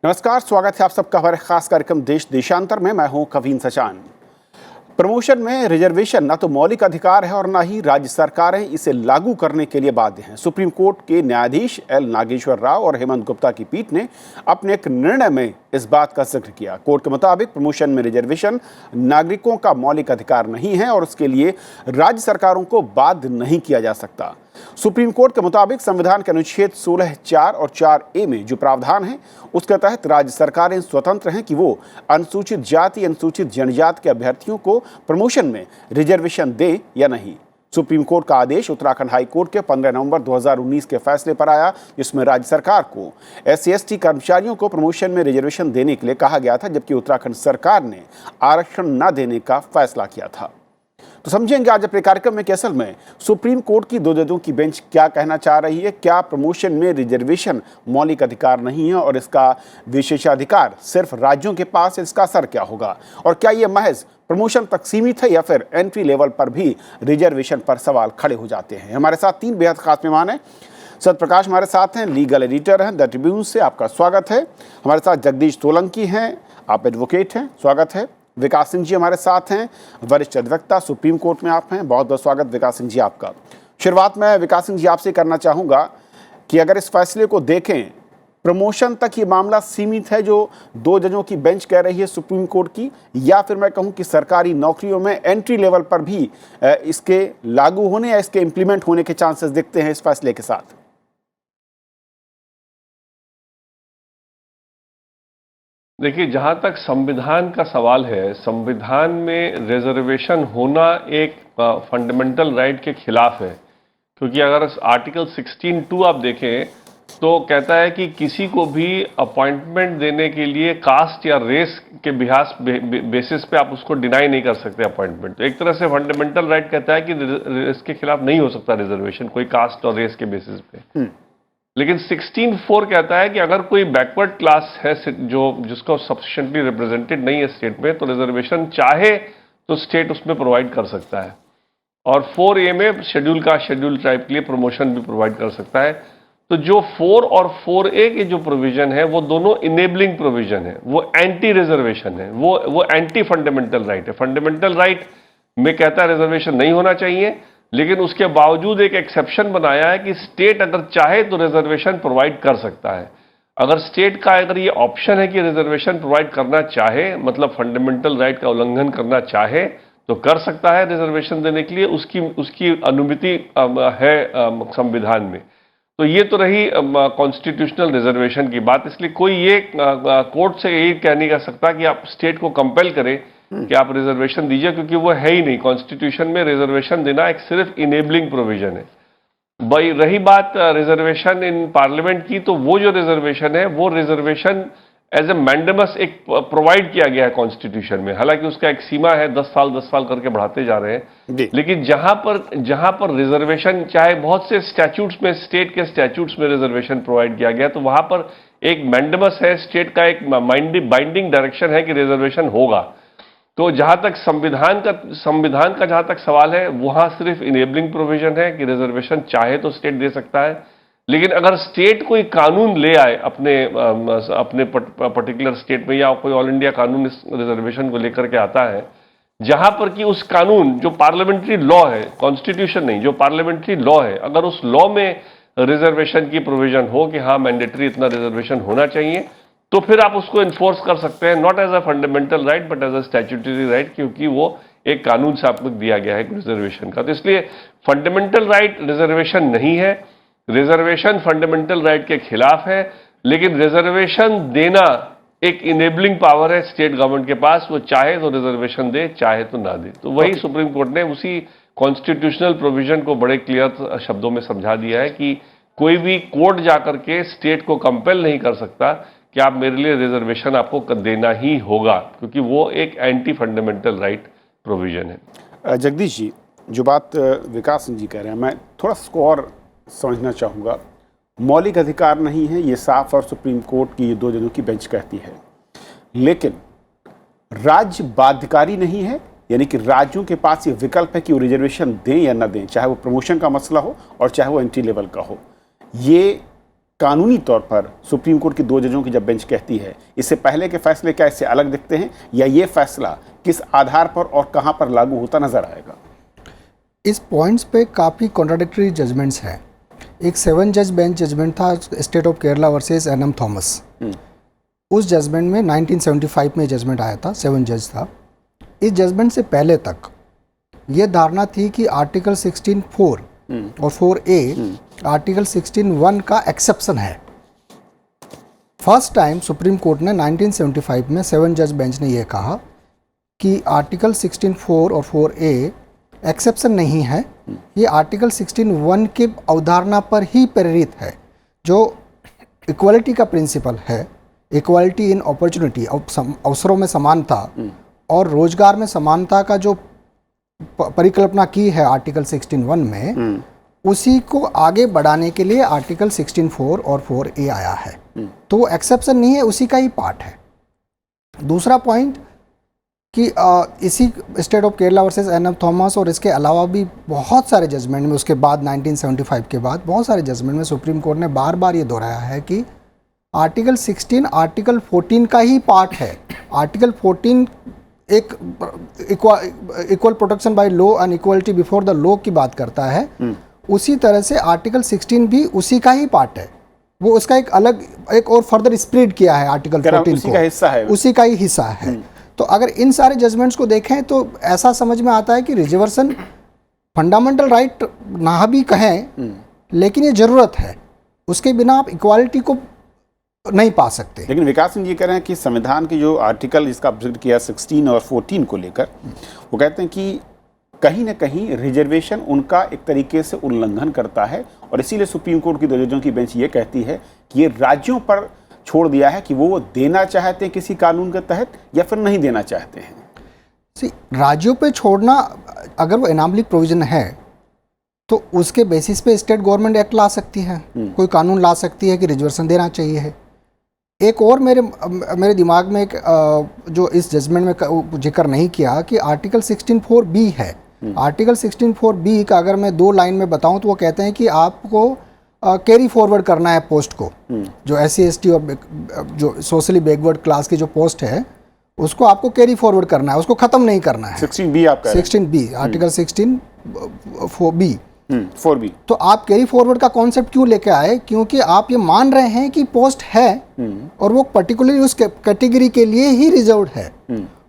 नमस्कार, स्वागत है आप सबका हमारे खास कार्यक्रम देश देशांतर में। मैं हूं कवीन सचान। प्रमोशन में रिजर्वेशन न तो मौलिक अधिकार है और न ही राज्य सरकारें इसे लागू करने के लिए बाध्य हैं। सुप्रीम कोर्ट के न्यायाधीश एल नागेश्वर राव और हेमंत गुप्ता की पीठ ने अपने एक निर्णय में इस बात का जिक्र किया। कोर्ट के मुताबिक प्रमोशन में रिजर्वेशन नागरिकों का मौलिक अधिकार नहीं है और उसके लिए राज्य सरकारों को बाध्य नहीं किया जा सकता। सुप्रीम कोर्ट के मुताबिक संविधान के अनुच्छेद 16(4) और 4(a) में जो प्रावधान है उसके तहत राज्य सरकारें स्वतंत्र हैं कि वो अनुसूचित जाति, अनुसूचित जनजाति के अभ्यर्थियों को प्रमोशन में रिजर्वेशन दें या नहीं। सुप्रीम कोर्ट का आदेश उत्तराखंड हाई कोर्ट के 15 नवंबर 2019 के फैसले पर आया, जिसमें राज्य सरकार को SC/ST कर्मचारियों को प्रमोशन में रिजर्वेशन देने के लिए कहा गया था, जबकि उत्तराखंड सरकार ने आरक्षण न देने का फैसला किया था। तो समझेंगे आज अपने कार्यक्रम में कि असल में सुप्रीम कोर्ट की दो जजों की बेंच क्या कहना चाह रही है। क्या प्रमोशन में रिजर्वेशन मौलिक अधिकार नहीं है और इसका विशेषाधिकार सिर्फ राज्यों के पास है, इसका असर क्या होगा, और क्या ये महज प्रमोशन तक सीमित है या फिर एंट्री लेवल पर भी रिजर्वेशन पर सवाल खड़े हो जाते हैं। हमारे साथ तीन बेहद खास मेहमान हैं। सत्यप्रकाश हमारे साथ हैं, लीगल एडिटर हैं द ट्रिब्यून से, आपका स्वागत है। हमारे साथ जगदीश सोलंकी हैं, आप एडवोकेट हैं, स्वागत है। विकास सिंह जी हमारे साथ हैं, वरिष्ठ अधिवक्ता, सुप्रीम कोर्ट में आप हैं, बहुत बहुत स्वागत विकास सिंह जी आपका। शुरुआत में विकास सिंह जी आपसे करना चाहूँगा कि अगर इस फैसले को देखें, प्रमोशन तक ये मामला सीमित है जो दो जजों की बेंच कह रही है सुप्रीम कोर्ट की, या फिर मैं कहूँ कि सरकारी नौकरियों में एंट्री लेवल पर भी इसके लागू होने या इसके इम्प्लीमेंट होने के चांसेस दिखते हैं इस फैसले के साथ? देखिए, जहाँ तक संविधान का सवाल है, संविधान में रिजर्वेशन होना एक फंडामेंटल राइट के खिलाफ है। क्योंकि अगर आर्टिकल 16(2) आप देखें तो कहता है कि किसी को भी अपॉइंटमेंट देने के लिए कास्ट या रेस के बेसिस पे आप उसको डिनाई नहीं कर सकते अपॉइंटमेंट। तो एक तरह से फंडामेंटल राइट कहता है कि इसके खिलाफ नहीं हो सकता रिजर्वेशन कोई कास्ट और रेस के बेसिस पे। लेकिन 16(4) कहता है कि अगर कोई बैकवर्ड क्लास है जिसको सफिशिएंटली रिप्रेजेंटेड नहीं है स्टेट में, तो रिजर्वेशन चाहे तो स्टेट उसमें प्रोवाइड कर सकता है। और 4(a) में शेड्यूल ट्राइब के लिए प्रमोशन भी प्रोवाइड कर सकता है। तो जो 4 और 4(a) के जो प्रोविजन है वो दोनों इनेबलिंग प्रोविजन है, वो एंटी रिजर्वेशन है, वो एंटी फंडामेंटल राइट है। फंडामेंटल राइट में कहता है रिजर्वेशन नहीं होना चाहिए, लेकिन उसके बावजूद एक एक्सेप्शन बनाया है कि स्टेट अगर चाहे तो रिजर्वेशन प्रोवाइड कर सकता है। अगर स्टेट का अगर ये ऑप्शन है कि रिजर्वेशन प्रोवाइड करना चाहे, मतलब फंडामेंटल राइट का उल्लंघन करना चाहे, तो कर सकता है रिजर्वेशन देने के लिए, उसकी अनुमति है संविधान में। तो ये तो रही कॉन्स्टिट्यूशनल रिजर्वेशन की बात। इसलिए कोई ये कोर्ट से यही कह नहीं कर सकता कि आप स्टेट को कंपेल करें कि आप रिजर्वेशन दीजिए, क्योंकि वो है ही नहीं। कॉन्स्टिट्यूशन में रिजर्वेशन देना एक सिर्फ इनेबलिंग प्रोविजन है। भाई रही बात रिजर्वेशन इन पार्लियामेंट की, तो वो जो रिजर्वेशन है वो रिजर्वेशन एज ए मैंडेमस एक प्रोवाइड किया गया है कॉन्स्टिट्यूशन में। हालांकि उसका एक सीमा है, 10 साल करके बढ़ाते जा रहे हैं। लेकिन जहां पर रिजर्वेशन, चाहे बहुत से स्टैट्यूट्स में, स्टेट के स्टैट्यूट्स में रिजर्वेशन प्रोवाइड किया गया, तो वहां पर एक मैंडेमस है, स्टेट का एक बाइंडिंग डायरेक्शन है कि रिजर्वेशन होगा। तो जहां तक संविधान का जहां तक सवाल है, वहां सिर्फ इनेबलिंग प्रोविजन है कि रिजर्वेशन चाहे तो स्टेट दे सकता है। लेकिन अगर स्टेट कोई कानून ले आए अपने पर्टिकुलर स्टेट में, या कोई ऑल इंडिया कानून इस रिजर्वेशन को लेकर के आता है, जहां पर कि उस कानून जो पार्लियामेंट्री लॉ है, कॉन्स्टिट्यूशन नहीं, जो पार्लियामेंट्री लॉ है, अगर उस लॉ में रिजर्वेशन की प्रोविजन हो कि हाँ मैंडेटरी इतना रिजर्वेशन होना चाहिए, तो फिर आप उसको इन्फोर्स कर सकते हैं, not as a fundamental right but as a statutory right, क्योंकि वो एक कानून से आपको दिया गया है रिजर्वेशन का। तो इसलिए फंडामेंटल राइट रिजर्वेशन नहीं है, रिजर्वेशन फंडामेंटल राइट के खिलाफ है। लेकिन रिजर्वेशन देना एक इनेबलिंग पावर है स्टेट गवर्नमेंट के पास, वो चाहे तो रिजर्वेशन दे, चाहे तो ना दे। तो वही सुप्रीम कोर्ट ने उसी कॉन्स्टिट्यूशनल प्रोविजन को बड़े क्लियर शब्दों में समझा दिया है कि कोई भी कोर्ट जाकर के स्टेट को कंपेल नहीं कर सकता कि आप मेरे लिए रिजर्वेशन आपको देना ही होगा, क्योंकि वो एक एंटी फंडामेंटल राइट प्रोविजन है। जगदीश जी, जो बात विकास सिंह जी कह रहे हैं, मैं थोड़ा इसको और समझना चाहूँगा। मौलिक अधिकार नहीं है, ये साफ और सुप्रीम कोर्ट की ये दो जजों की बेंच कहती है, लेकिन राज्य बाध्यकारी नहीं है, यानी कि राज्यों के पास ये विकल्प है कि वो रिजर्वेशन दें या न दें, चाहे वो प्रमोशन का मसला हो और चाहे वो एंट्री लेवल का हो। ये कानूनी तौर पर सुप्रीम कोर्ट की 2 जजों की जब बेंच कहती है, इससे पहले के फैसले क्या इससे अलग दिखते हैं, या ये फैसला किस आधार पर और कहां पर लागू होता नजर आएगा? इस पॉइंट्स पे काफ़ी कॉन्ट्राडिक्टरी जजमेंट्स हैं। एक 7 जज बेंच जजमेंट था state of Kerala versus N M Thomas. उस जजमेंट में 1975 में जजमेंट आया था, 7 जज था। इस जजमेंट से पहले तक ये धारणा थी कि आर्टिकल 16(4) और 4A आर्टिकल 16(1) का एक्सेप्शन है। फर्स्ट टाइम सुप्रीम कोर्ट ने 1975 में 7 जज बेंच ने यह कहा कि आर्टिकल 16(4) और 4A एक्सेप्शन नहीं है, ये आर्टिकल 16(1) के अवधारणा पर ही प्रेरित है, जो इक्वालिटी का प्रिंसिपल है, इक्वालिटी इन अपॉर्चुनिटी, अवसरों में समानता और रोजगार में समानता का जो परिकल्पना की है आर्टिकल 16(1) में, उसी को आगे बढ़ाने के लिए आर्टिकल 16(4) और 4A आया है। तो वो एक्सेप्शन नहीं है, उसी का ही पार्ट है। दूसरा पॉइंट कि इसी state of Kerala versus N M Thomas और इसके अलावा भी बहुत सारे जजमेंट में, उसके बाद 1975 के बाद बहुत सारे जजमेंट में सुप्रीम कोर्ट ने बार बार ये दोहराया है कि आर्टिकल 16 आर्टिकल 14 का ही पार्ट है। आर्टिकल 14 एक equal protection by law and equality before the law की बात करता है, उसी तरह से आर्टिकल 16 भी उसी का ही पार्ट है। वो उसका एक अलग, एक और फर्दर स्प्रेड किया है आर्टिकल 14 उसी का हिस्सा है, उसी का ही हिस्सा है। तो अगर इन सारे जजमेंट्स को देखें तो ऐसा समझ में आता है कि रिजर्वेशन फंडामेंटल राइट ना भी कहें, लेकिन ये ज़रूरत है, उसके बिना आप इक्वालिटी को नहीं पा सकते। लेकिन विकास सिंह जी कह रहे हैं कि संविधान के जो आर्टिकल इसका जिक्र किया 16 और 14 को लेकर, वो कहते हैं कि कहीं ना कहीं रिजर्वेशन उनका एक तरीके से उल्लंघन करता है, और इसीलिए सुप्रीम कोर्ट की 2 जजों की बेंच ये कहती है कि ये राज्यों पर छोड़ दिया है कि वो देना चाहते हैं किसी कानून के तहत या फिर नहीं देना चाहते हैं। राज्यों पे छोड़ना, अगर वो एनामलिक प्रोविजन है तो उसके बेसिस पे स्टेट गवर्नमेंट एक्ट ला सकती है, कोई कानून ला सकती है कि रिजर्वेशन देना चाहिए है। एक और मेरे दिमाग में एक जो इस जजमेंट में जिक्र नहीं किया कि आर्टिकल 16(4)B है। आर्टिकल 16(4)B का अगर मैं 2 लाइन में बताऊं तो वो कहते हैं कि आपको कैरी फॉरवर्ड करना है पोस्ट को, जो SC ST और जो सोशली बैकवर्ड क्लास की जो पोस्ट है उसको आपको कैरी फॉरवर्ड करना है, उसको खत्म नहीं करना है। 16B आपका 16B आर्टिकल 16(4)B 4B। तो आप कैरी फॉरवर्ड का कॉन्सेप्ट क्यों लेके आए? क्योंकि आप ये मान रहे हैं कि पोस्ट है और वो पर्टिकुलरली उस कैटेगरी के लिए ही रिजर्व्ड है,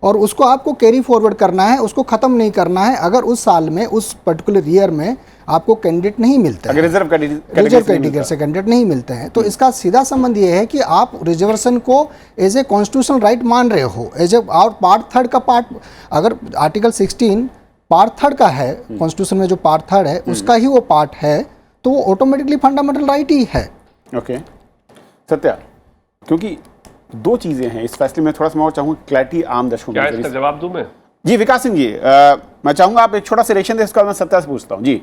और उसको आपको कैरी फॉरवर्ड करना है, उसको खत्म नहीं करना है अगर उस साल में, उस पर्टिकुलर ईयर में आपको कैंडिडेट नहीं मिलते, अगर रिजर्व कैटेगरी से कैंडिडेट नहीं मिलते हैं। तो इसका सीधा संबंध ये है कि आप रिजर्वेशन को एज ए कॉन्स्टिट्यूशनल राइट मान रहे हो, एज ए और पार्ट 3 का पार्ट, अगर आर्टिकल 16 पार्ट 3 का है, कॉन्स्टिट्यूशन में जो पार्ट 3 है उसका ही वो पार्ट है, तो वो ऑटोमेटिकली फंडामेंटल राइट ही है। ओके सत्या, क्योंकि 2 चीजें हैं इस फैसले में, थोड़ा सा मैं और चाहूंगा क्लैरिटी आम दर्शकों क्या इसका जवाब दूं मैं? जी विकास सिंह जी, मैं चाहूंगा आप एक छोटा सा रिएक्शन दें, इसका मैं सत्या से पूछता हूं जी।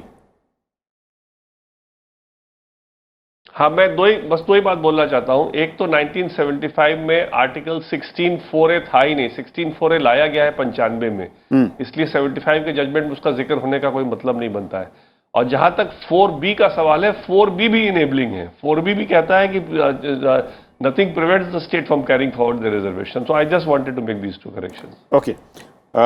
हाँ, मैं बस दो ही बात बोलना चाहता हूं। एक तो 1975 में आर्टिकल 16(4)A था ही नहीं, 16(4)A लाया गया है 95 में, इसलिए 75 के जजमेंट में उसका जिक्र होने का कोई मतलब नहीं बनता है। और जहां तक 4B का सवाल है, 4B भी इनेबलिंग है। 4B भी कहता है कि nothing prevents the state from carrying forward the reservation. So I just wanted to make these 2 corrections. Okay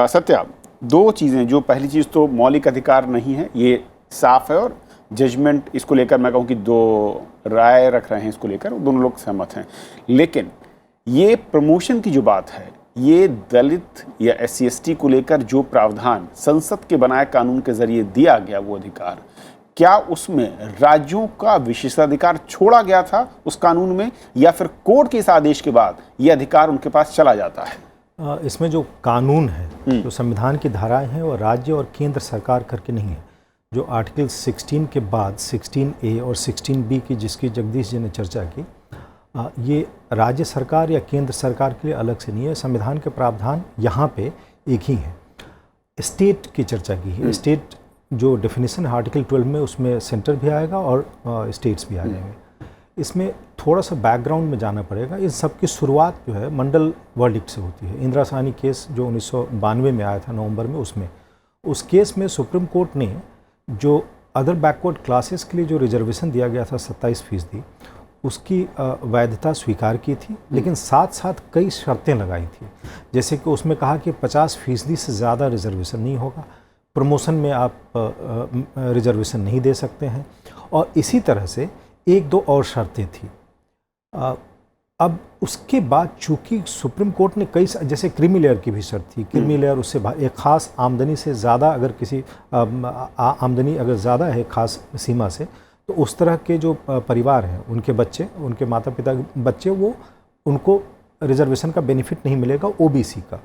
Satya, 2 चीजें, जो पहली चीज तो मौलिक अधिकार नहीं है, ये साफ है, और जजमेंट इसको लेकर मैं कहूँ कि 2 राय रख रहे हैं इसको लेकर, दोनों लोग सहमत हैं। लेकिन ये प्रमोशन की जो बात है, ये दलित या SC ST को लेकर जो प्रावधान संसद के बनाए कानून के जरिए दिया गया, वो अधिकार, क्या उसमें राज्यों का विशेषाधिकार छोड़ा गया था उस कानून में, या फिर कोर्ट के इस आदेश के बाद ये अधिकार उनके पास चला जाता है? इसमें जो कानून है, जो संविधान की धाराएं हैं, वो राज्य और केंद्र सरकार करके नहीं है। जो आर्टिकल 16 के बाद 16A और 16B की, जिसकी जगदीश जी ने चर्चा की, ये राज्य सरकार या केंद्र सरकार के लिए अलग से नहीं है। संविधान के प्रावधान यहाँ पे एक ही हैं। स्टेट की चर्चा की है, स्टेट जो डेफिनेशन है आर्टिकल 12 में, उसमें सेंटर भी आएगा और स्टेट्स भी आ जाएंगे। इसमें थोड़ा सा बैकग्राउंड में जाना पड़ेगा। इन सब की शुरुआत जो है मंडल वर्डिक्ट से होती है। इंदिरा साहनी केस जो 1992 में आया था नवंबर में, उसमें उस केस में सुप्रीम कोर्ट ने जो अदर बैकवर्ड क्लासेस के लिए जो रिजर्वेशन दिया गया था 27%, उसकी वैधता स्वीकार की थी, लेकिन साथ साथ कई शर्तें लगाई थी। जैसे कि उसमें कहा कि 50% से ज़्यादा रिजर्वेशन नहीं होगा, प्रमोशन में आप रिजर्वेशन नहीं दे सकते हैं, और इसी तरह से एक दो और शर्तें थी। अब उसके बाद चूंकि सुप्रीम कोर्ट ने कई, जैसे क्रीमी लेयर की भी शर्त थी, क्रीमी लेयर उससे एक ख़ास आमदनी से ज़्यादा, अगर किसी आमदनी अगर ज़्यादा है ख़ास सीमा से, तो उस तरह के जो परिवार हैं, उनके बच्चे, उनके माता पिता के बच्चे, वो उनको रिजर्वेशन का बेनिफिट नहीं मिलेगा ओबीसी का।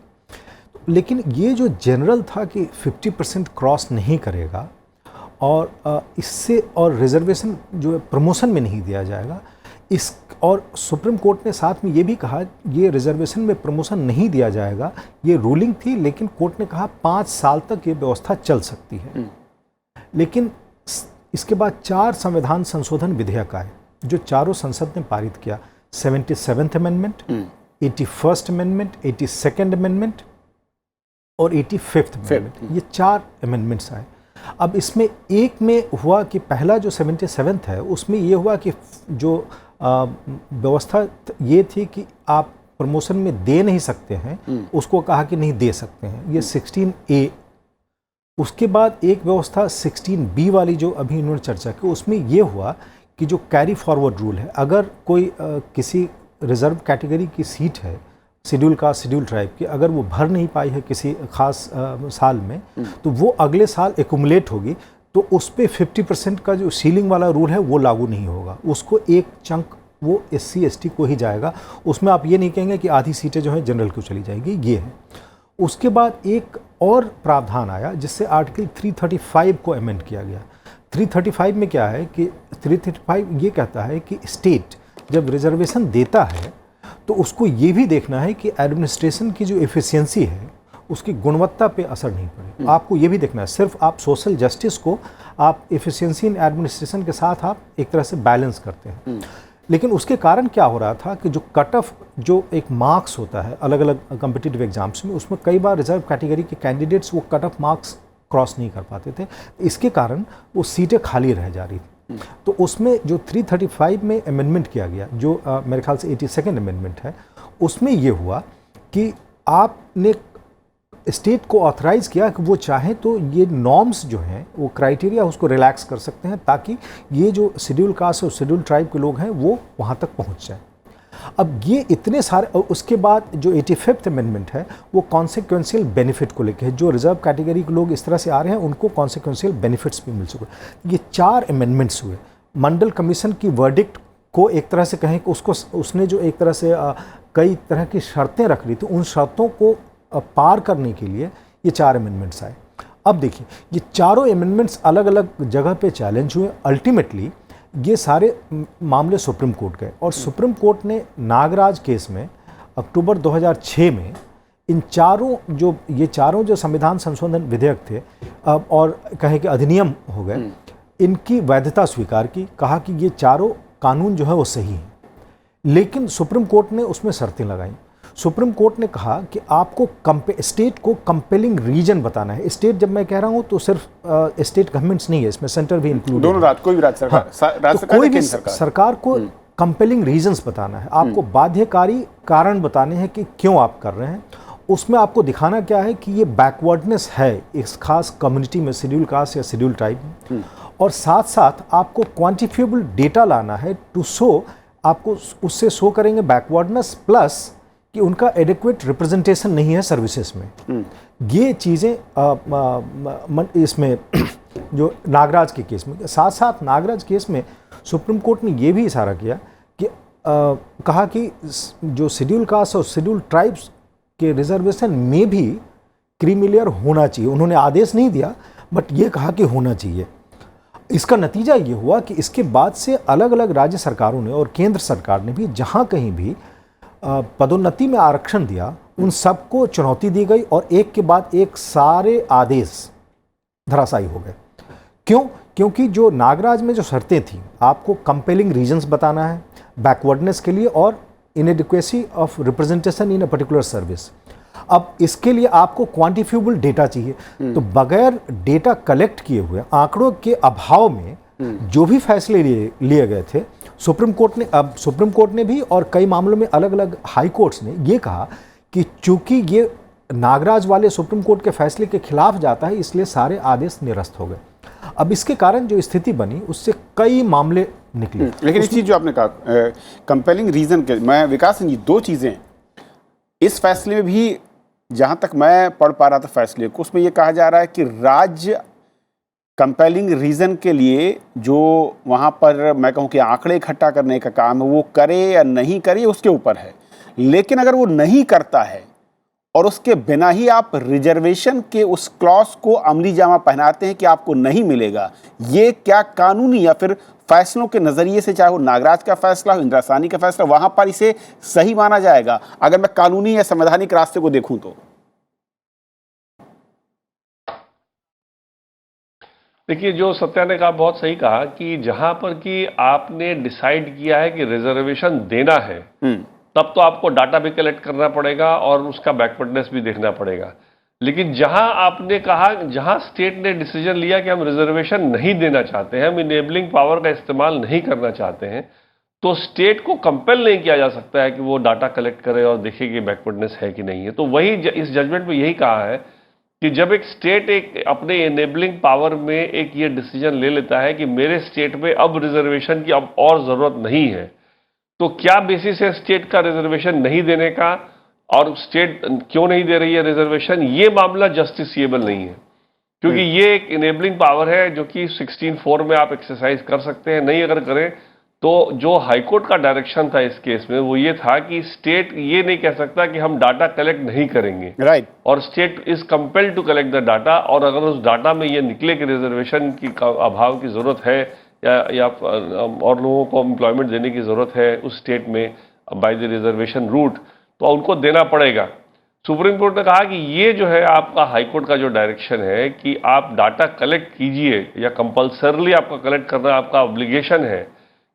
लेकिन ये जो जनरल था कि 50% क्रॉस नहीं करेगा और इससे और रिजर्वेशन जो प्रमोशन में नहीं दिया जाएगा, इस और सुप्रीम कोर्ट ने साथ में ये भी कहा ये रिजर्वेशन में प्रमोशन नहीं दिया जाएगा, ये रूलिंग थी, लेकिन कोर्ट ने कहा 5 साल तक ये व्यवस्था चल सकती है। लेकिन इसके बाद 4 संविधान संशोधन विधेयक आए जो चारों संसद ने पारित किया। 77th amendment, 81st amendment, 82nd amendment और 85th अमेंडमेंट, ये 4 अमेंडमेंट्स आए। अब इसमें एक में हुआ कि पहला जो 77th है उसमें ये हुआ कि जो व्यवस्था ये थी कि आप प्रमोशन में दे नहीं सकते हैं, उसको कहा कि नहीं दे सकते हैं, ये 16A। उसके बाद एक व्यवस्था 16B वाली जो अभी इन्होंने चर्चा की, उसमें ये हुआ कि जो कैरी फॉरवर्ड रूल है, अगर कोई किसी रिजर्व कैटेगरी की सीट है शेड्यूल कास्ट शेड्यूल ट्राइब की, अगर वो भर नहीं पाई है किसी खास साल में, तो वो अगले साल एक्युमुलेट होगी, तो उस पर 50% का जो सीलिंग वाला रूल है वो लागू नहीं होगा, उसको एक चंक वो SC ST को ही जाएगा। उसमें आप ये नहीं कहेंगे कि आधी सीटें जो हैं जनरल को चली जाएंगी, ये है। उसके बाद एक और प्रावधान आया जिससे आर्टिकल 335 को अमेंड किया गया। 335 में क्या है कि 335 ये कहता है कि स्टेट जब रिजर्वेशन देता है तो उसको ये भी देखना है कि एडमिनिस्ट्रेशन की जो एफिशिएंसी है उसकी गुणवत्ता पे असर नहीं पड़े। आपको ये भी देखना है, सिर्फ आप सोशल जस्टिस को आप एफिशिएंसी इन एडमिनिस्ट्रेशन के साथ आप एक तरह से बैलेंस करते हैं। लेकिन उसके कारण क्या हो रहा था कि जो कट ऑफ जो एक मार्क्स होता है अलग अलग कॉम्पिटिटिव एग्जाम्स में, उसमें कई बार रिजर्व कैटेगरी के कैंडिडेट्स वो कट ऑफ मार्क्स क्रॉस नहीं कर पाते थे, इसके कारण वो सीटें खाली रह जा रही थी। तो उसमें जो 335 में अमेंडमेंट किया गया, जो मेरे ख्याल से 82nd अमेंडमेंट है, उसमें ये हुआ कि आपने स्टेट को ऑथराइज़ किया कि वो चाहे तो ये नॉर्म्स जो हैं वो क्राइटेरिया उसको रिलैक्स कर सकते हैं, ताकि ये जो शेड्यूल कास्ट और शेड्यूल ट्राइब के लोग हैं वो वहाँ तक पहुँच जाए। अब ये इतने सारे, और उसके बाद जो 85th अमेंडमेंट है वो कॉन्सिक्वेंशियल बेनिफिट को लेकर है, जो रिजर्व कैटेगरी के लोग इस तरह से आ रहे हैं उनको कॉन्सिक्वेंशियल बेनिफिट्स भी मिल सके। ये 4 अमेंडमेंट्स हुए। मंडल कमीशन की वर्डिक्ट को एक तरह से कहें कि उसको उसने जो एक तरह से कई तरह की शर्तें रख ली थी, उन शर्तों को पार करने के लिए ये 4 अमेंडमेंट्स आए। अब देखिए ये चारों अमेंडमेंट्स अलग अलग जगह पे चैलेंज हुए। अल्टीमेटली ये सारे मामले सुप्रीम कोर्ट गए और सुप्रीम कोर्ट ने नागराज केस में अक्टूबर 2006 में इन चारों जो संविधान संशोधन विधेयक थे और कहें कि अधिनियम हो गए, इनकी वैधता स्वीकार की, कहा कि ये चारों कानून जो है वो सही हैं। लेकिन सुप्रीम कोर्ट ने उसमें शर्तें लगाई। सुप्रीम कोर्ट ने कहा कि आपको स्टेट को कंपेलिंग रीजन बताना है। स्टेट जब मैं कह रहा हूं तो सिर्फ स्टेट गवर्नमेंट्स नहीं है, इसमें सेंटर भी इंक्लूड, दोनों कोई भी राज्य सरकार, हाँ, तो कोई भी सरकार को कंपेलिंग रीजंस बताना है, आपको बाध्यकारी कारण बताने हैं कि क्यों आप कर रहे हैं। उसमें आपको दिखाना क्या है कि ये बैकवर्डनेस है इस खास कम्युनिटी में, शेड्यूल कास्ट या शेड्यूल ट्राइब में, और साथ साथ आपको क्वांटिफिएबल डेटा लाना है टू शो, आपको उससे शो करेंगे बैकवर्डनेस प्लस कि उनका एडिक्वेट रिप्रेजेंटेशन नहीं है सर्विसेज में। ये चीज़ें इसमें जो नागराज के केस में, साथ साथ नागराज केस में सुप्रीम कोर्ट ने ये भी इशारा किया कि कहा कि जो शेड्यूल कास्ट और शेड्यूल ट्राइब्स के रिजर्वेशन में भी क्रीमी लेयर होना चाहिए। उन्होंने आदेश नहीं दिया बट ये कहा कि होना चाहिए। इसका नतीजा ये हुआ कि इसके बाद से अलग अलग राज्य सरकारों ने और केंद्र सरकार ने भी जहाँ कहीं भी पदोन्नति में आरक्षण दिया, उन सबको चुनौती दी गई और एक के बाद एक सारे आदेश धराशायी हो गए। क्यों? क्योंकि जो नागराज में जो शर्तें थी, आपको कंपेलिंग रीजंस बताना है बैकवर्डनेस के लिए और inadequacy of representation in a particular service. अब इसके लिए आपको क्वांटिफिएबल डेटा चाहिए, तो बगैर डेटा कलेक्ट किए हुए, आंकड़ों के अभाव में जो भी फैसले लिए गए थे, सुप्रीम कोर्ट ने भी और कई मामलों में अलग अलग हाई कोर्ट्स ने ये कहा कि चूंकि ये नागराज वाले सुप्रीम कोर्ट के फैसले के खिलाफ जाता है, इसलिए सारे आदेश निरस्त हो गए। अब इसके कारण जो स्थिति बनी उससे कई मामले निकले। लेकिन एक चीज जो आपने कहा कंपेलिंग रीजन के, मैं विकास सिंह जी, दो चीजें इस फैसले में भी जहां तक मैं पढ़ पा रहा था फैसले को, उसमें यह कहा जा रहा है कि राज्य कंपेलिंग रीजन के लिए जो वहां पर मैं कहूं कि आंकड़े इकट्ठा करने का काम है वो करे या नहीं करे उसके ऊपर है, लेकिन अगर वो नहीं करता है और उसके बिना ही आप रिजर्वेशन के उस क्लॉज को अमली जामा पहनाते हैं कि आपको नहीं मिलेगा, ये क्या कानूनी या फिर फैसलों के नजरिए से, चाहे वो नागराज का फैसला हो, इंदिरासानी का फैसला, वहां पर इसे सही माना जाएगा अगर मैं कानूनी या संवैधानिक रास्ते को देखूं तो? देखिए, जो सत्या ने कहा बहुत सही कहा कि जहां पर कि आपने डिसाइड किया है कि रिजर्वेशन देना है, तब तो आपको डाटा भी कलेक्ट करना पड़ेगा और उसका बैकवर्डनेस भी देखना पड़ेगा। लेकिन जहां आपने कहा, जहां स्टेट ने डिसीजन लिया कि हम रिजर्वेशन नहीं देना चाहते हैं, हम इनेबलिंग पावर का इस्तेमाल नहीं करना चाहते हैं, तो स्टेट को कंपेल नहीं किया जा सकता है कि वो डाटा कलेक्ट करे और देखे कि बैकवर्डनेस है कि नहीं है। तो वही इस जजमेंट में यही कहा है कि जब एक स्टेट एक अपने इनेबलिंग पावर में एक ये डिसीजन ले लेता है कि मेरे स्टेट में अब रिजर्वेशन की अब और जरूरत नहीं है, तो क्या बेसिस है स्टेट का रिजर्वेशन नहीं देने का, और स्टेट क्यों नहीं दे रही है रिजर्वेशन, ये मामला जस्टिसिएबल नहीं है, क्योंकि ये एक इनेबलिंग पावर है जो कि 16(4) में आप एक्सरसाइज कर सकते हैं। नहीं अगर करें तो जो हाईकोर्ट का डायरेक्शन था इस केस में वो ये था कि स्टेट ये नहीं कह सकता कि हम डाटा कलेक्ट नहीं करेंगे, राइट, और state is compelled to collect the data, और अगर उस डाटा में ये निकले कि रिजर्वेशन की अभाव की जरूरत है या और लोगों को एम्प्लॉयमेंट देने की जरूरत है उस स्टेट में बाय द रिजर्वेशन रूट, तो उनको देना पड़ेगा। सुप्रीम कोर्ट ने कहा कि ये जो है आपका हाईकोर्ट का जो डायरेक्शन है कि आप डाटा कलेक्ट कीजिए या कंपल्सरली आपका कलेक्ट करना आपका ऑब्लिगेशन है,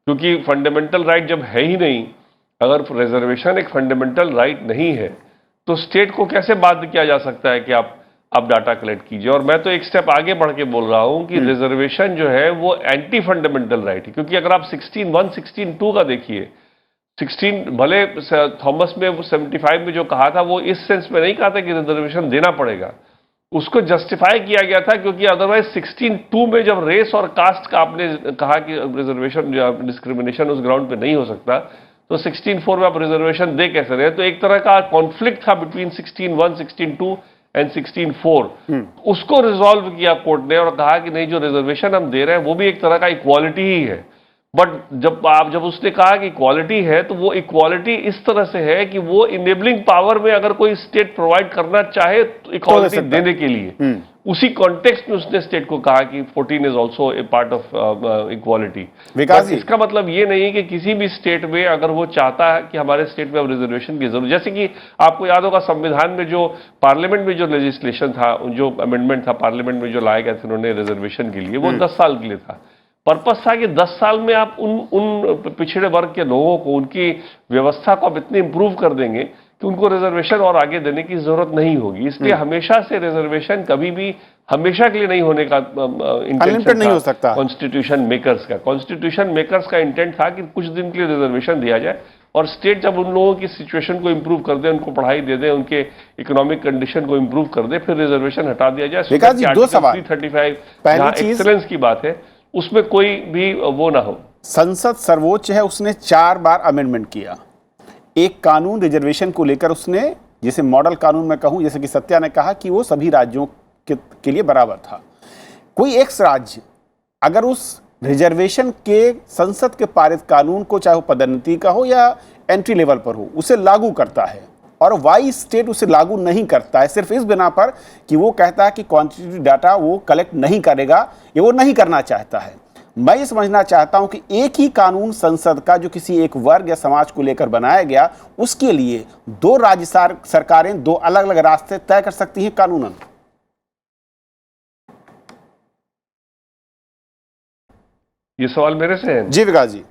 क्योंकि फंडामेंटल राइट जब है ही नहीं, अगर रिजर्वेशन एक फंडामेंटल राइट नहीं है तो स्टेट को कैसे बाध्य किया जा सकता है कि आप डाटा कलेक्ट कीजिए। और मैं तो एक स्टेप आगे बढ़ के बोल रहा हूं कि रिजर्वेशन जो है वो एंटी फंडामेंटल राइट है, क्योंकि अगर आप 16(1), 16(2) का देखिए, 16 भले थॉमस में 75 में जो कहा था वो इस सेंस में नहीं कहा था कि रिजर्वेशन देना पड़ेगा, उसको जस्टिफाई किया गया था क्योंकि अदरवाइज 16(2) में जब रेस और कास्ट का आपने कहा कि रिजर्वेशन डिस्क्रिमिनेशन उस ग्राउंड पे नहीं हो सकता, तो 16(4) में आप रिजर्वेशन दे कैसे रहे? तो एक तरह का कॉन्फ्लिक्ट था बिटवीन 16(1), 16(2) एंड 16(4). उसको रिजॉल्व किया कोर्ट ने और कहा कि नहीं, जो रिजर्वेशन हम दे रहे हैं वो भी एक तरह का इक्वालिटी ही है। बट जब उसने कहा कि इक्वालिटी है, तो वो इक्वालिटी इस तरह से है कि वो इनेबलिंग पावर में अगर कोई स्टेट प्रोवाइड करना चाहे तो इक्वालिटी देने के लिए, उसी कॉन्टेक्स्ट में उसने स्टेट को कहा कि 14 is also a part of equality. इसका मतलब ये नहीं है कि किसी भी स्टेट में अगर वो चाहता है कि हमारे स्टेट में अब रिजर्वेशन की जरूरत, जैसे कि आपको याद होगा संविधान में जो पार्लियामेंट में जो लेजिस्लेशन था, जो अमेंडमेंट था पार्लियामेंट में जो लाए गए थे उन्होंने रिजर्वेशन के लिए, वो 10 साल के लिए था। पर्पस था कि 10 साल में आप उन पिछड़े वर्ग के लोगों को, उनकी व्यवस्था को आप इतने इंप्रूव कर देंगे कि उनको रिजर्वेशन और आगे देने की जरूरत नहीं होगी। इसलिए हमेशा से रिजर्वेशन कभी भी हमेशा के लिए नहीं होने का इंटेंशन नहीं हो सकता। कॉन्स्टिट्यूशन मेकर्स का इंटेंट था कि कुछ दिन के लिए रिजर्वेशन दिया जाए, और स्टेट जब उन लोगों की सिचुएशन को इंप्रूव कर दे, उनको पढ़ाई दे दे, उनके इकोनॉमिक कंडीशन को इंप्रूव कर दे, फिर रिजर्वेशन हटा दिया जाए। 335 जहां एक्सेलेंस की बात है उसमें कोई भी वो ना हो। संसद सर्वोच्च है, उसने 4 बार अमेंडमेंट किया। एक कानून रिजर्वेशन को लेकर उसने, जिसे मॉडल कानून में कहूं, जैसे कि सत्या ने कहा कि वो सभी राज्यों के लिए बराबर था। कोई एक राज्य अगर उस रिजर्वेशन के संसद के पारित कानून को, चाहे वो पदोन्नति का हो या एंट्री लेवल पर हो, उसे लागू करता है, और वाई स्टेट उसे लागू नहीं करता है सिर्फ इस बिना पर कि वो कहता है कि क्वांटिटेटिव डाटा वो कलेक्ट नहीं करेगा या वो नहीं करना चाहता है। मैं ये समझना चाहता हूं कि एक ही कानून संसद का जो किसी एक वर्ग या समाज को लेकर बनाया गया, उसके लिए 2 राज्य सरकारें 2 अलग अलग रास्ते तय कर सकती हैं कानूनन। ये सवाल मेरे से है? जी विकास जी।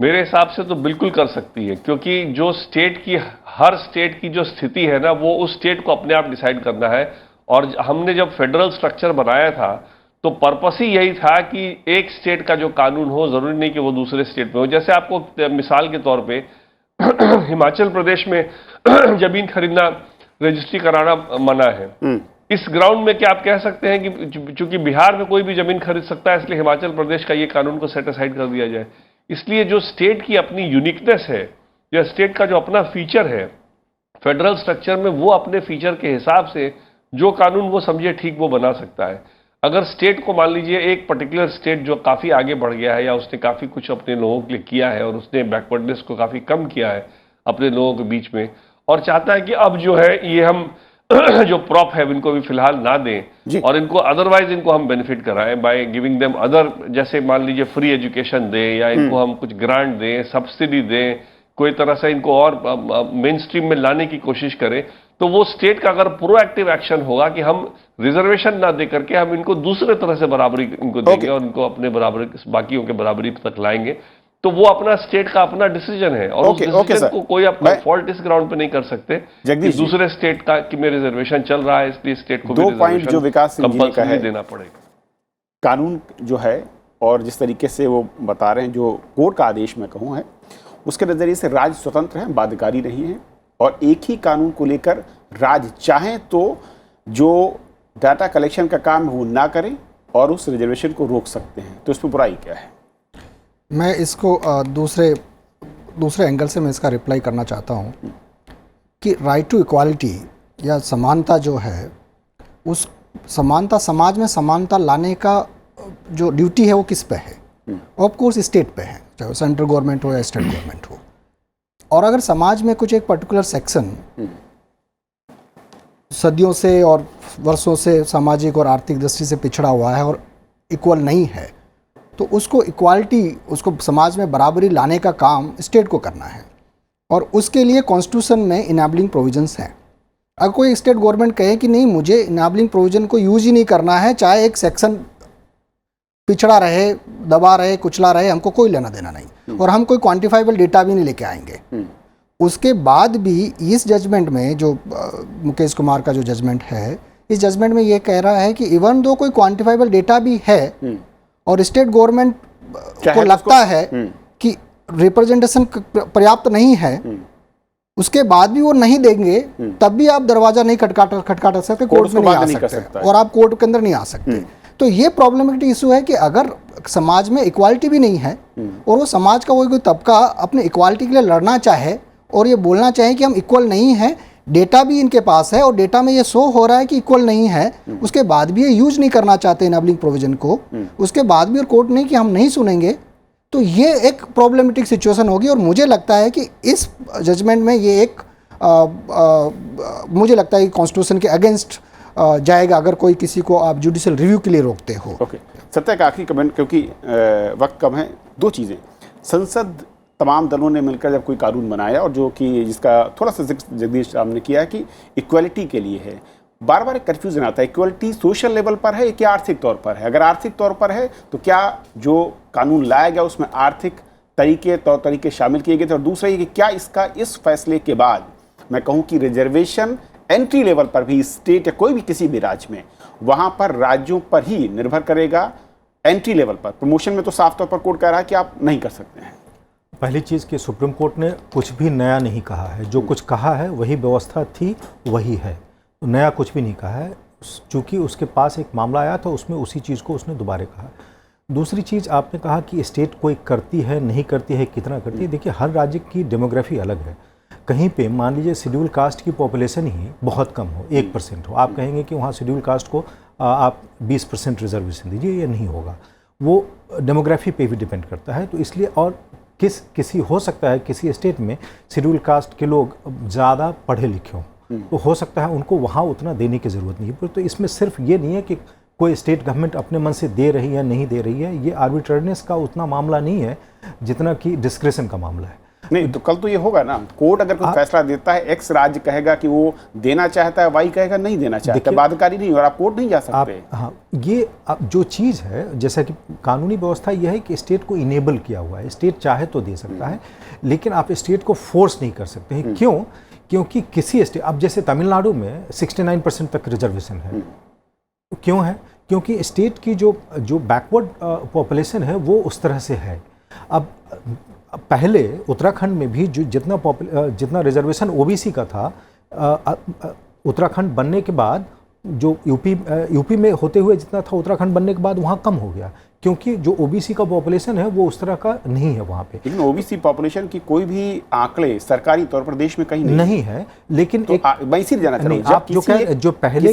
मेरे हिसाब से तो बिल्कुल कर सकती है, क्योंकि जो स्टेट की, हर स्टेट की जो स्थिति है ना, वो उस स्टेट को अपने आप डिसाइड करना है। और हमने जब फेडरल स्ट्रक्चर बनाया था तो पर्पस ही यही था कि एक स्टेट का जो कानून हो, जरूरी नहीं कि वो दूसरे स्टेट में हो। जैसे आपको मिसाल के तौर पे हिमाचल प्रदेश में जमीन खरीदना, रजिस्ट्री कराना मना है। इस ग्राउंड में क्या आप कह सकते हैं कि चूंकि बिहार में कोई भी जमीन खरीद सकता है, इसलिए हिमाचल प्रदेश का ये कानून को सेट असाइड कर दिया जाए? इसलिए जो स्टेट की अपनी यूनिकनेस है, या स्टेट का जो अपना फीचर है फेडरल स्ट्रक्चर में, वो अपने फीचर के हिसाब से जो कानून वो समझे ठीक वो बना सकता है। अगर स्टेट को मान लीजिए एक पर्टिकुलर स्टेट जो काफी आगे बढ़ गया है, या उसने काफी कुछ अपने लोगों के लिए किया है और उसने बैकवर्डनेस को काफी कम किया है अपने लोगों के बीच में, और चाहता है कि अब जो है ये हम जो प्रॉप है इनको भी फिलहाल ना दें और इनको अदरवाइज इनको हम बेनिफिट कराएं बाय गिविंग देम अदर, जैसे मान लीजिए फ्री एजुकेशन दें, या इनको हम कुछ ग्रांट दें, सब्सिडी दें, कोई तरह से इनको और मेन स्ट्रीम में लाने की कोशिश करें, तो वो स्टेट का अगर प्रोएक्टिव एक्शन होगा कि हम रिजर्वेशन ना दे करके हम इनको दूसरे तरह से बराबरी इनको देंगे और इनको अपने बराबरी, बाकियों के बराबरी तक लाएंगे, तो वो अपना स्टेट का अपना डिसीजन है और उस डिसीजन को कोई अपना फॉल्ट इस ग्राउंड पे नहीं कर सकते कि दूसरे स्टेट का कि में रिजर्वेशन चल रहा है इसलिए स्टेट को दो पॉइंट जो विकास सिंह जी का है देना पड़ेगा। कानून जो है और जिस तरीके से वो बता रहे हैं, जो कोर्ट का आदेश मैं कहूँ है, उसके नज़रिए से राज्य स्वतंत्र है, बाध्यकारी नहीं है, और एक ही कानून को लेकर राज्य चाहें तो जो डाटा कलेक्शन का काम है वो ना करें और उस रिजर्वेशन को रोक सकते हैं। तो इसमें बुराई क्या है? मैं इसको दूसरे एंगल से मैं इसका रिप्लाई करना चाहता हूँ कि राइट टू इक्वालिटी या समानता जो है, उस समानता, समाज में समानता लाने का जो ड्यूटी है वो किस पे है? ऑफ कोर्स स्टेट पे है, चाहे सेंट्रल गवर्नमेंट हो या स्टेट गवर्नमेंट हो। और अगर समाज में कुछ एक पर्टिकुलर सेक्शन सदियों से और वर्षों से सामाजिक और आर्थिक दृष्टि से पिछड़ा हुआ है और इक्वल नहीं है, तो उसको इक्वालिटी, उसको समाज में बराबरी लाने का काम स्टेट को करना है, और उसके लिए कॉन्स्टिट्यूशन में इनेबलिंग प्रोविजंस हैं। अगर कोई स्टेट गवर्नमेंट कहे कि नहीं, मुझे इनेबलिंग प्रोविजन को यूज ही नहीं करना है, चाहे एक सेक्शन पिछड़ा रहे, दबा रहे, कुचला रहे, हमको कोई लेना देना नहीं, और हम कोई क्वान्टिफाइबल डेटा भी नहीं लेके आएंगे, उसके बाद भी इस जजमेंट में जो मुकेश कुमार का जो जजमेंट है, इस जजमेंट में ये कह रहा है कि इवन दो कोई क्वान्टिफाइबल डेटा भी है और स्टेट गवर्नमेंट को लगता है कि रिप्रेजेंटेशन पर्याप्त नहीं है, उसके बाद भी वो नहीं देंगे, तब भी आप दरवाजा नहीं खटखटा सकते, कोर्ट में नहीं आ सकते और आप कोर्ट के अंदर नहीं आ सकते। तो ये प्रॉब्लमेटिक इशू है कि अगर समाज में इक्वालिटी भी नहीं है और वो समाज का कोई तबका अपने इक्वालिटी के लिए लड़ना चाहे और ये बोलना चाहे कि हम इक्वल नहीं है, डेटा भी इनके पास है और डेटा में ये शो हो रहा है कि इक्वल नहीं है, उसके बाद भी ये यूज नहीं करना चाहते इनेबलिंग प्रोविजन को, उसके बाद भी और कोर्ट नहीं कि हम नहीं सुनेंगे, तो ये एक प्रॉब्लमेटिक सिचुएशन होगी। और मुझे लगता है कि इस जजमेंट में ये एक मुझे लगता है कि कॉन्स्टिट्यूशन के अगेंस्ट जाएगा अगर कोई किसी को आप जुडिशियल रिव्यू के लिए रोकते हो। ओके, सत्या का आखिरी कमेंट, क्योंकि वक्त कम है। दो चीज़ें, संसद तमाम दलों ने मिलकर जब कोई कानून बनाया और जो कि जिसका थोड़ा सा जिक्र जगदीश साहब ने किया है कि इक्वलिटी के लिए है, बार बार एक कन्फ्यूजन आता है, इक्वलिटी सोशल लेवल पर है कि आर्थिक तौर पर है? अगर आर्थिक तौर पर है तो क्या जो कानून लाया गया उसमें आर्थिक तौर तरीके शामिल किए गए थे? और दूसरा ये कि क्या इसका इस फैसले के बाद मैं कहूँ कि रिजर्वेशन एंट्री लेवल पर भी स्टेट या कोई भी किसी भी राज्य में, वहाँ पर राज्यों पर ही निर्भर करेगा एंट्री लेवल पर? प्रमोशन में तो साफ तौर पर कोर्ट कह रहा है कि आप नहीं कर सकते हैं। पहली चीज़ कि सुप्रीम कोर्ट ने कुछ भी नया नहीं कहा है, जो कुछ कहा है वही व्यवस्था थी वही है, तो नया कुछ भी नहीं कहा है। चूँकि उसके पास एक मामला आया था उसमें उसी चीज़ को उसने दोबारा कहा। दूसरी चीज़ आपने कहा कि स्टेट कोई करती है नहीं करती है, कितना करती है। देखिए हर राज्य की डेमोग्राफी अलग है। कहीं पे मान लीजिए शेड्यूल कास्ट की पॉपुलेशन ही बहुत कम हो, 1% हो, आप कहेंगे कि वहाँ शेड्यूल कास्ट को आप 20% रिजर्वेशन दीजिए, ये नहीं होगा। वो डेमोग्राफी पे भी डिपेंड करता है। तो इसलिए और किसी हो सकता है किसी स्टेट में शेड्यूल कास्ट के लोग ज़्यादा पढ़े लिखे हों, तो हो सकता है उनको वहाँ उतना देने की ज़रूरत नहीं है। तो इसमें सिर्फ ये नहीं है कि कोई स्टेट गवर्नमेंट अपने मन से दे रही है नहीं दे रही है, ये आर्बिट्रेरीनेस का उतना मामला नहीं है जितना कि डिस्क्रेशन का मामला है। नहीं तो कल तो ये होगा ना, कोर्ट अगर कोई फैसला देता है, एक्स राज्य कहेगा कि वो देना चाहता है, वाई कहेगा नहीं देना चाहता, बाध्यकारी नहीं, और आप कोर्ट नहीं जा सकते। हाँ, ये जो चीज़ है, जैसा कि कानूनी व्यवस्था यह है कि स्टेट को इनेबल किया हुआ है, स्टेट चाहे तो दे सकता है, लेकिन आप स्टेट को फोर्स नहीं कर सकते हैं। क्यों? क्योंकि किसी स्टेट, अब जैसे तमिलनाडु में 69% तक रिजर्वेशन है। क्यों है? क्योंकि स्टेट की जो बैकवर्ड पॉपुलेशन है वो उस तरह से है। अब पहले उत्तराखंड में भी जो जितना रिजर्वेशन ओबीसी का था, उत्तराखंड बनने के बाद जो यूपी में होते हुए जितना था उत्तराखंड बनने के बाद वहाँ कम हो गया, क्योंकि जो ओबीसी का पॉपुलेशन है वो उस तरह का नहीं है वहाँ पे। लेकिन ओबीसी पॉपुलेशन की कोई भी आंकड़े सरकारी तौर पर देश में कहीं नहीं है। लेकिन तो मैं इसी जाना चाह रहा हूँ, जो पहले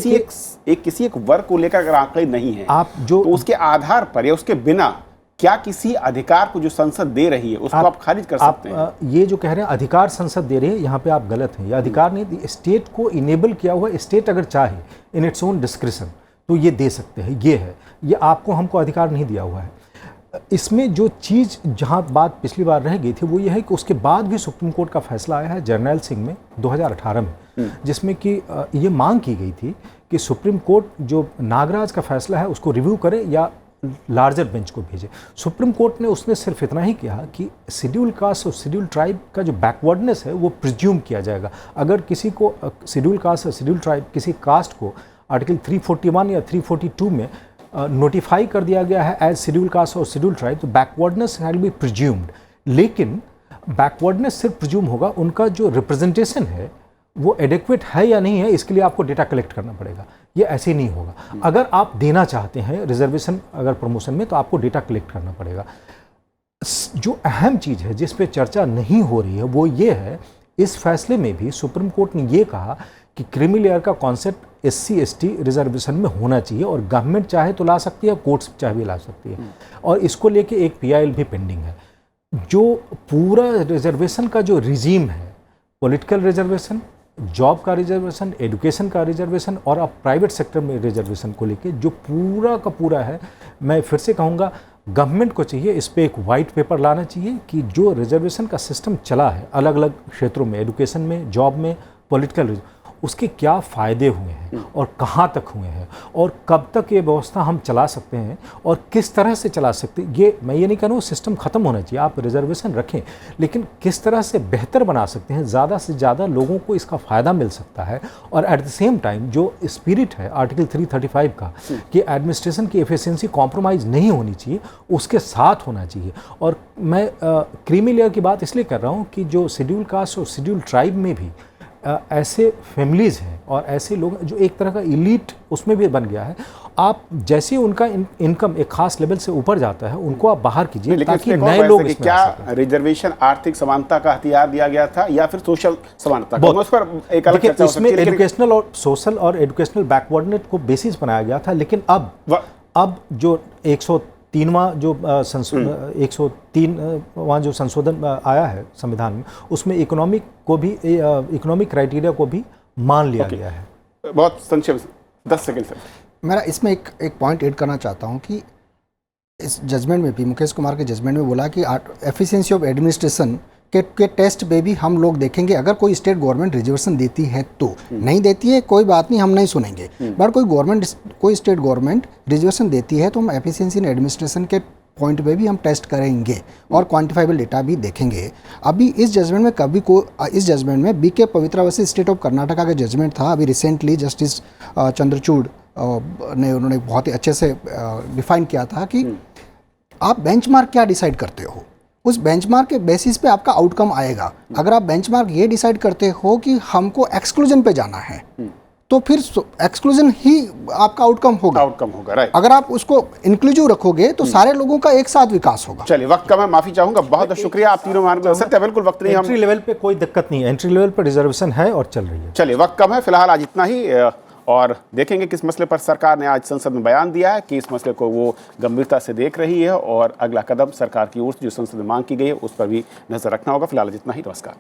किसी एक वर्ग को लेकर अगर आंकड़े नहीं है आप जो तो उसके आधार पर या उसके बिना क्या किसी अधिकार को जो संसद दे रही है उसको आप खारिज कर सकते हैं? ये जो कह रहे हैं अधिकार संसद दे रही है, यहाँ पे आप गलत हैं। ये अधिकार नहीं, स्टेट को इनेबल किया हुआ है। स्टेट अगर चाहे इन इट्स ओन डिस्क्रिशन तो ये दे सकते हैं, ये है। ये आपको हमको अधिकार नहीं दिया हुआ है। इसमें जो चीज़ जहाँ बात पिछली बार रह गई थी वो ये है कि उसके बाद भी सुप्रीम कोर्ट का फैसला आया है जर्नैल सिंह में 2018 में, जिसमें कि ये मांग की गई थी कि सुप्रीम कोर्ट जो नागराज का फैसला है उसको रिव्यू करे या लार्जर बेंच को भेजे। सुप्रीम कोर्ट ने उसने सिर्फ इतना ही किया कि शेड्यूल कास्ट और शेड्यूल ट्राइब का जो बैकवर्डनेस है वो प्रिज्यूम किया जाएगा। अगर किसी को शेड्यूल कास्ट और शेड्यूल ट्राइब किसी कास्ट को आर्टिकल 341 या 342 में नोटिफाई कर दिया गया है एज शेड्यूल कास्ट और शेड्यूल ट्राइब, तो बैकवर्डनेस हैल बी प्रिज्यूम्ड। लेकिन बैकवर्डनेस सिर्फ प्रिज्यूम होगा, उनका जो रिप्रेजेंटेशन है वो एडिक्वेट है या नहीं है इसके लिए आपको डेटा कलेक्ट करना पड़ेगा। ये ऐसे नहीं होगा। अगर आप देना चाहते हैं रिजर्वेशन अगर प्रमोशन में तो आपको डेटा कलेक्ट करना पड़ेगा। जो अहम चीज़ है जिस पे चर्चा नहीं हो रही है वो ये है, इस फैसले में भी सुप्रीम कोर्ट ने ये कहा कि क्रीमी लेयर का कॉन्सेप्ट SC/ST रिजर्वेशन में होना चाहिए और गवर्नमेंट चाहे तो ला सकती है, कोर्ट्स चाहे भी ला सकती है। और इसको लेके एक PIL भी पेंडिंग है। जो पूरा रिजर्वेशन का जो रिजीम है, पॉलिटिकल रिजर्वेशन, जॉब का रिजर्वेशन, एजुकेशन का रिजर्वेशन और अब प्राइवेट सेक्टर में रिजर्वेशन को लेके जो पूरा का पूरा है, मैं फिर से कहूँगा गवर्नमेंट को चाहिए इस पे एक वाइट पेपर लाना चाहिए कि जो रिजर्वेशन का सिस्टम चला है अलग अलग क्षेत्रों में, एजुकेशन में, जॉब में, पॉलिटिकल, उसके क्या फ़ायदे हुए हैं और कहाँ तक हुए हैं और कब तक ये व्यवस्था हम चला सकते हैं और किस तरह से चला सकते हैं। ये मैं ये नहीं कह रहा हूँ सिस्टम ख़त्म होना चाहिए, आप रिजर्वेशन रखें, लेकिन किस तरह से बेहतर बना सकते हैं, ज़्यादा से ज़्यादा लोगों को इसका फ़ायदा मिल सकता है। और एट द सेम टाइम जो स्पिरिट है आर्टिकल 335 का कि एडमिनिस्ट्रेशन की एफिशिएंसी कॉम्प्रोमाइज़ नहीं होनी चाहिए, उसके साथ होना चाहिए। और मैं क्रीमी लेयर की बात इसलिए कर रहा हूँ कि जो शेड्यूल कास्ट और शेड्यूल ट्राइब में भी ऐसे फैमिलीज़ हैं और ऐसे लोग जो एक तरह का इलीट उसमें भी बन गया है। आप जैसे उनका इनकम एक खास लेवल से ऊपर जाता है उनको आप बाहर कीजिए ताकि नए लोग इसमें क्या रिजर्वेशन आर्थिक समानता का हथियार दिया गया था या फिर सोशल समानता का? उस पर एक अलग चर्चा हो सकती है। इसमें एजुकेशनल और सोशल और एजुकेशनल बैकवर्डनेस को बेसिस बनाया गया था, लेकिन अब जो 103वां जो 103वां जो संशोधन आया है संविधान में, उसमें इकोनॉमिक क्राइटेरिया को भी मान लिया गया है। बहुत संक्षेप 10 सेकंड सर। मेरा इसमें एक पॉइंट ऐड करना चाहता हूं कि इस जजमेंट में भी मुकेश कुमार के जजमेंट में बोला कि एफिशिएंसी ऑफ एडमिनिस्ट्रेशन के टेस्ट पे भी हम लोग देखेंगे। अगर कोई स्टेट गवर्नमेंट रिजर्वेशन देती है तो, नहीं देती है कोई बात नहीं, हम नहीं सुनेंगे। बट कोई स्टेट गवर्नमेंट रिजर्वेशन देती है तो हम एफिशिएंसी इन एडमिनिस्ट्रेशन के पॉइंट पे भी हम टेस्ट करेंगे और क्वांटिफाइबल डेटा भी देखेंगे। अभी इस जजमेंट में इस जजमेंट में BK Pavitra versus state of Karnataka का जजमेंट था। अभी रिसेंटली जस्टिस चंद्रचूड़ ने उन्होंने बहुत ही अच्छे से डिफाइन किया था कि आप बेंचमार्क क्या डिसाइड करते हो, उस बेंचमार्क के बेसिस पे आपका आउटकम आएगा। अगर आप बेंचमार्क ये डिसाइड करते हो कि हमको एक्सक्लूजन पे जाना है तो फिर एक्सक्लूजन ही आपका आउटकम होगा राइट। अगर आप उसको इंक्लूसिव रखोगे तो सारे लोगों का एक साथ विकास होगा। चलिए वक्त कम है, माफी चाहूंगा। बहुत बहुत शुक्रिया आप तीनों मान सत्य बिल्कुल वक्त नहीं। एंट्री लेवल पे कोई दिक्कत नहीं है, एंट्री लेवल पर रिजर्वेशन है और चल रही है। चलिए वक्त कम है, फिलहाल आज इतना ही और देखेंगे किस मसले पर सरकार ने आज संसद में बयान दिया है कि इस मसले को वो गंभीरता से देख रही है और अगला कदम सरकार की ओर से जो संसद में मांग की गई है उस पर भी नजर रखना होगा। फिलहाल जितना ही, नमस्कार।